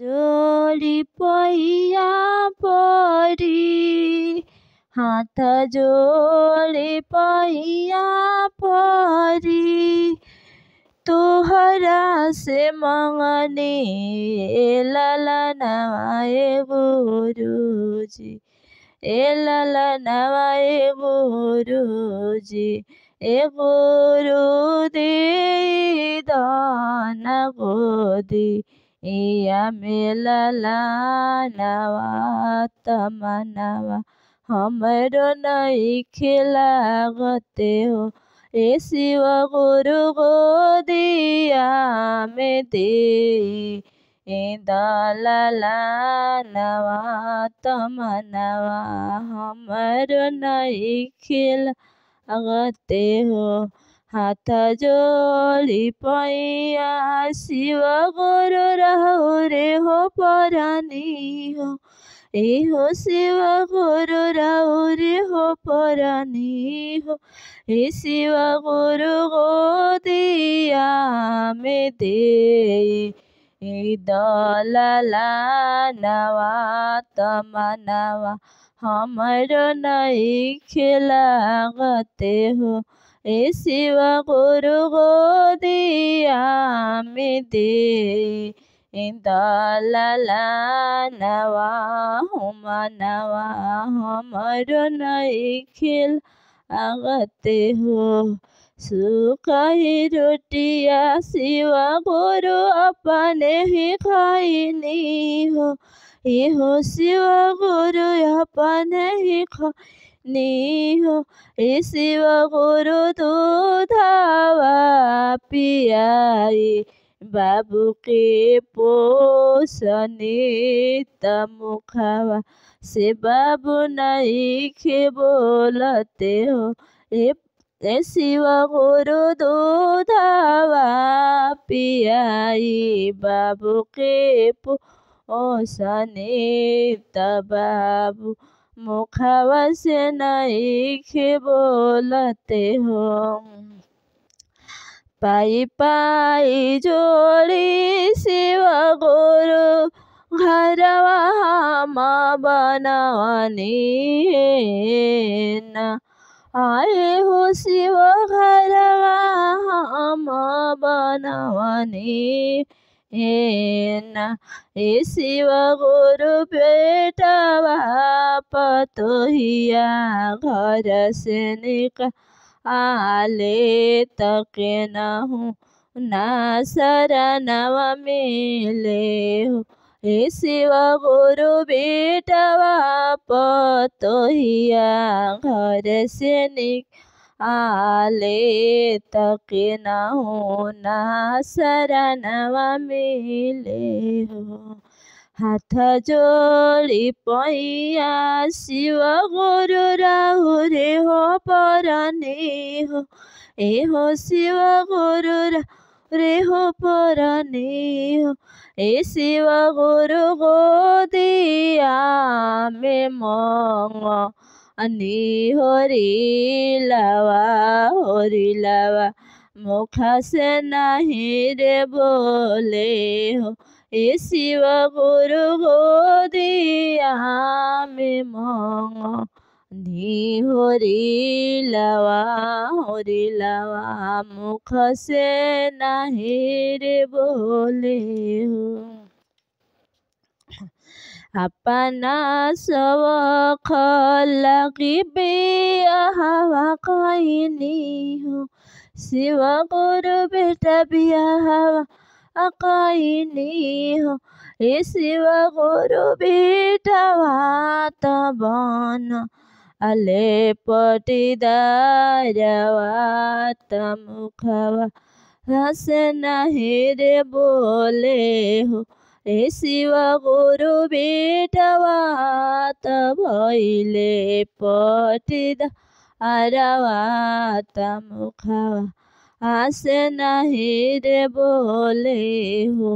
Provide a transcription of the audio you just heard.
जोड़ी पैया परी हाथ जोड़ी पैया परी तोहरा से मंगनी ललनवाए गुरुजी ललनवाए गुरुजी गुरु दे दान गोदी या मेला नवा तमनवा हमरो नहीं खिलागते हो ए शिव गुरु गोदिया में दे दलला नवा तमनवा हमरो नहीं खिलागते हो हाथ जोड़ी पैया शिव गुरु रहो रे हो परानी हो हो शिव गुरु रहो रे हो परानी हो हे शिव गुरु गोदिया में दे दलला नवा तमनवा हमरो नहीं खिलागते हो ए शिव गुरु गोदिया में दे दलला नवा मनवा हमरो नहीं खिलागते हो सुखाई रोटिया शिव गुरु अपने ही खाइनी हो शिव गुरु अपने ही खाइनी हो शिव गुरु दूधवा पियाई बाबू के पोसने तमुखवा से बाबू नहीं खे बोलते हो शिव गुरु दूधवा पियाई बाबू के पोसने तबाबू मुखवा से नहीं खे बोलते हो पाई पाई जोड़ी शिव गुरु घरवा हम बनवनी न आए हो शिव घरवा हम बनवनी न शिव गुरु बेटवा पतोहिया घर से निकाले तक न हूँ ना शरणवा मिले हो शिव गुरु बेटवा पतोहिया घर से निकाले तक न हूँ ना शरणवा मिले हो हाथ जोड़ी पैया शिव गुरु राहु रे हो परानी हो हो शिव गुरु रे हो परानी हो शिव गुरु गोदिया में मंगनी होरी लावा मुखा से नहीं रे बोले हो शिव गुरु गोदिया में मंगनी होरी लावा मुख से नहीं रे बोले हो अपना सब लगी बियाहवा कहनी हो शिव गुरु बेटा बियाहवा कहनी हो शिव गुरु बेटवा तबन अले पटीदारवा तमुखवा हस नहीं रे बोले हो शिव गुरु बेटवा तबैले पटीदारवा तमुखवा हस नहीं रे बोले हो।